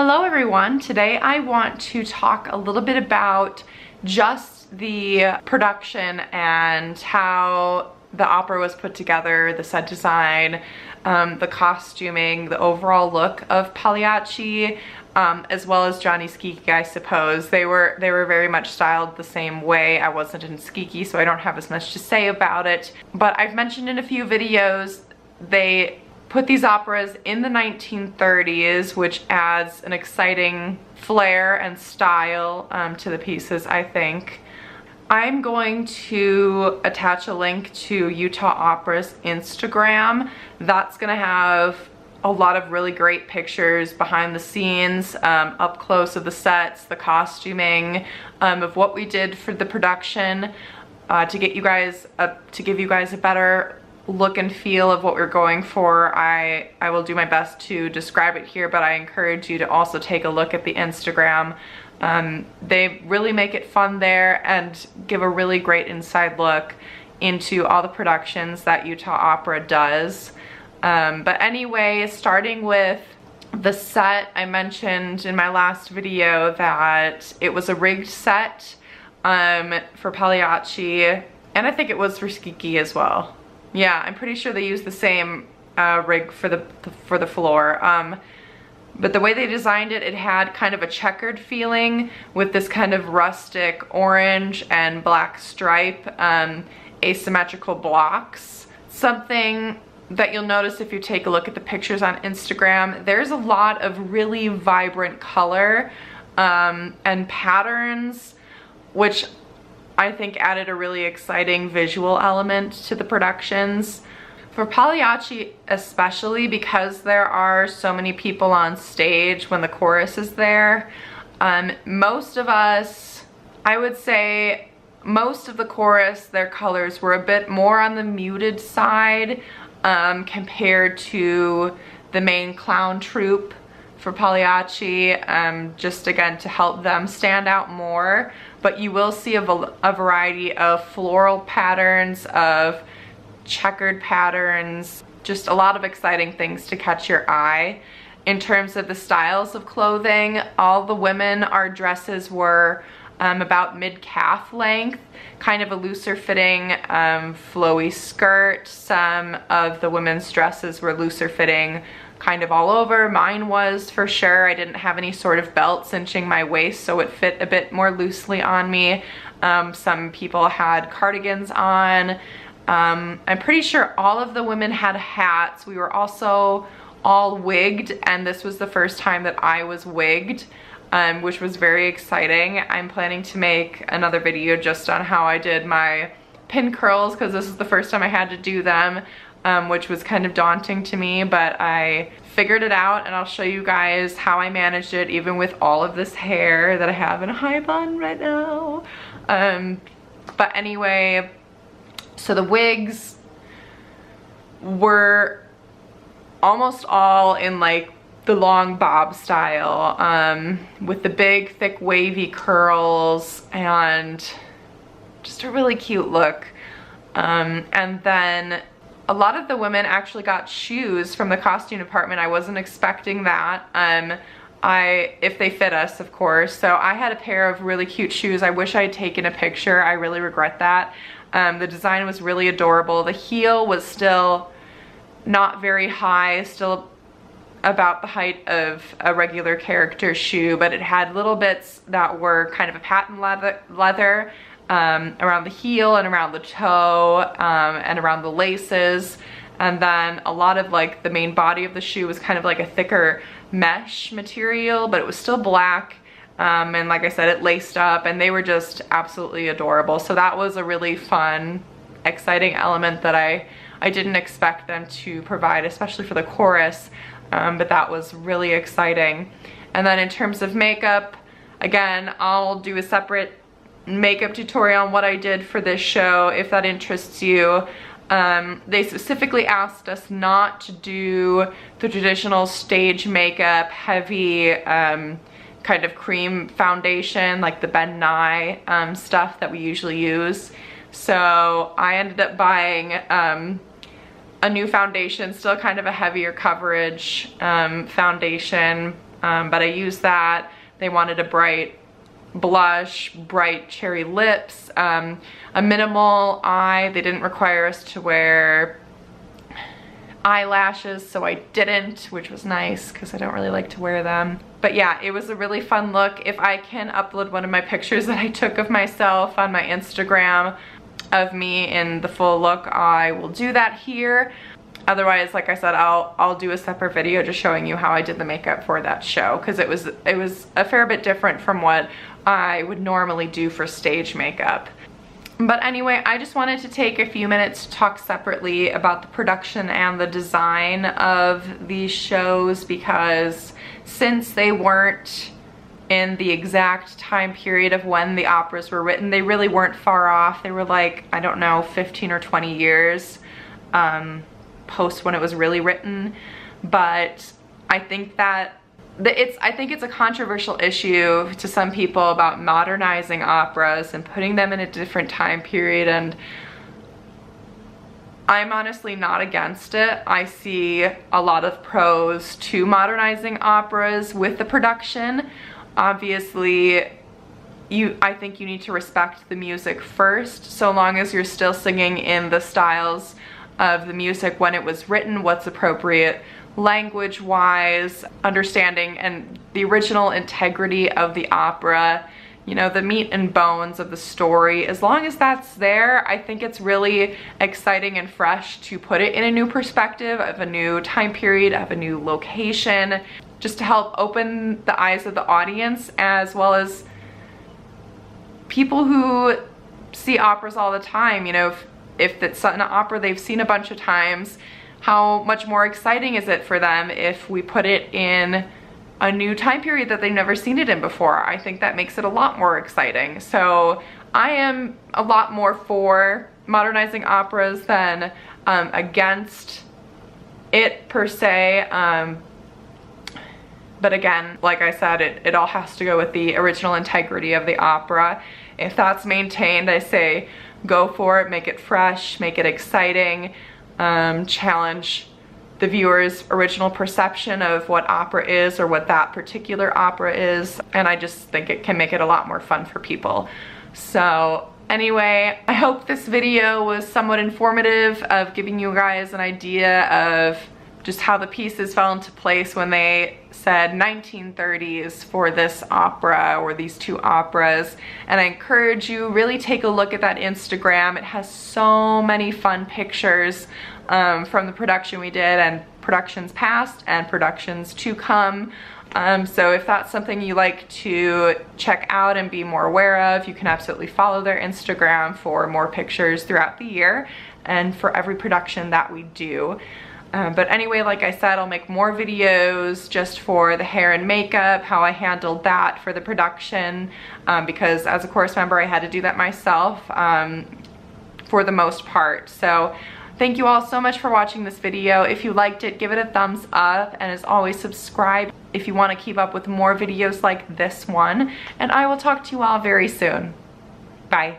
Hello everyone. Today I want to talk a little bit about just the production and how the opera was put together, the set design, the costuming, the overall look of Pagliacci, as well as Johnny Schicchi, I suppose. They were very much styled the same way. I wasn't in Schicchi, so I don't have as much to say about it. But I've mentioned in a few videos, they put these operas in the 1930s, which adds an exciting flair and style to the pieces, I think. I'm going to attach a link to Utah Opera's Instagram. That's gonna have a lot of really great pictures behind the scenes, up close of the sets, the costuming, of what we did for the production, to give you guys a better look and feel of what we're going for. I will do my best to describe it here, but I encourage you to also take a look at the Instagram. They really make it fun there and give a really great inside look into all the productions that Utah Opera does. But anyway, starting with the set, I mentioned in my last video that it was a rigged set for Pagliacci, and I think it was for Schicchi as well. Yeah, I'm pretty sure they used the same rig for the floor. But the way they designed it, it had kind of a checkered feeling with this kind of rustic orange and black stripe, asymmetrical blocks. Something that you'll notice if you take a look at the pictures on Instagram, there's a lot of really vibrant color and patterns, which I think added a really exciting visual element to the productions. For Pagliacci especially, because there are so many people on stage when the chorus is there, most of us, I would say most of the chorus, their colors were a bit more on the muted side compared to the main clown troupe for Pagliacci, just again to help them stand out more. But you will see a variety of floral patterns, of checkered patterns, just a lot of exciting things to catch your eye. In terms of the styles of clothing, all the women, our dresses were about mid-calf length, kind of a looser fitting flowy skirt. Some of the women's dresses were looser fitting kind of all over. Mine was, for sure. I didn't have any sort of belt cinching my waist, so it fit a bit more loosely on me. Some people had cardigans on. I'm pretty sure all of the women had hats. We were also all wigged, and this was the first time that I was wigged, which was very exciting. I'm planning to make another video just on how I did my pin curls, because this is the first time I had to do them, which was kind of daunting to me, but I figured it out, and I'll show you guys how I managed it even with all of this hair that I have in a high bun right now. But anyway, so the wigs were almost all in like the long bob style, with the big thick wavy curls and just a really cute look. And then a lot of the women actually got shoes from the costume department. I wasn't expecting that. If they fit us, of course. So I had a pair of really cute shoes. I wish I had taken a picture. I really regret that. The design was really adorable. The heel was still not very high, still about the height of a regular character shoe, but it had little bits that were kind of a patent leather around the heel and around the toe, and around the laces. And then a lot of like the main body of the shoe was kind of like a thicker mesh material, but it was still black. And like I said, it laced up, and they were just absolutely adorable. So that was a really fun, exciting element that I didn't expect them to provide, especially for the chorus, but that was really exciting. And then in terms of makeup, again, I'll do a separate makeup tutorial on what I did for this show if that interests you. They specifically asked us not to do the traditional stage makeup, heavy kind of cream foundation like the Ben Nye stuff that we usually use. So I ended up buying a new foundation, still kind of a heavier coverage foundation, but I used that. They wanted a bright blush, bright cherry lips, a minimal eye. They didn't require us to wear eyelashes, so I didn't, which was nice because I don't really like to wear them. But yeah, it was a really fun look. If I can upload one of my pictures that I took of myself on my Instagram of me in the full look, I will do that here. Otherwise, like I said, I'll do a separate video just showing you how I did the makeup for that show, because it was a fair bit different from what I would normally do for stage makeup. But anyway, I just wanted to take a few minutes to talk separately about the production and the design of these shows, because since they weren't in the exact time period of when the operas were written, they really weren't far off. They were like, I don't know, 15 or 20 years post when it was really written. But I think that I think it's a controversial issue to some people about modernizing operas and putting them in a different time period, and I'm honestly not against it. I see a lot of pros to modernizing operas with the production. Obviously, I think you need to respect the music first, so long as you're still singing in the styles of the music when it was written, what's appropriate language-wise, understanding and the original integrity of the opera, you know, the meat and bones of the story. As long as that's there, I think it's really exciting and fresh to put it in a new perspective of a new time period, of a new location, just to help open the eyes of the audience, as well as people who see operas all the time. You know, if it's an opera they've seen a bunch of times, how much more exciting is it for them if we put it in a new time period that they've never seen it in before? I think that makes it a lot more exciting. So I am a lot more for modernizing operas than against it per se. But again, like I said, it all has to go with the original integrity of the opera. If that's maintained, I say go for it, make it fresh, make it exciting. Challenge the viewer's original perception of what opera is or what that particular opera is, and I just think it can make it a lot more fun for people. So anyway, I hope this video was somewhat informative of giving you guys an idea of just how the pieces fell into place when they said 1930s for this opera or these two operas. And I encourage you, really take a look at that Instagram. It has so many fun pictures from the production we did, and productions past and productions to come. So if that's something you like to check out and be more aware of, you can absolutely follow their Instagram for more pictures throughout the year and for every production that we do. But anyway, like I said, I'll make more videos just for the hair and makeup, how I handled that for the production, because as a chorus member I had to do that myself for the most part. So thank you all so much for watching this video. If you liked it, give it a thumbs up, and as always, subscribe if you want to keep up with more videos like this one, and I will talk to you all very soon. Bye.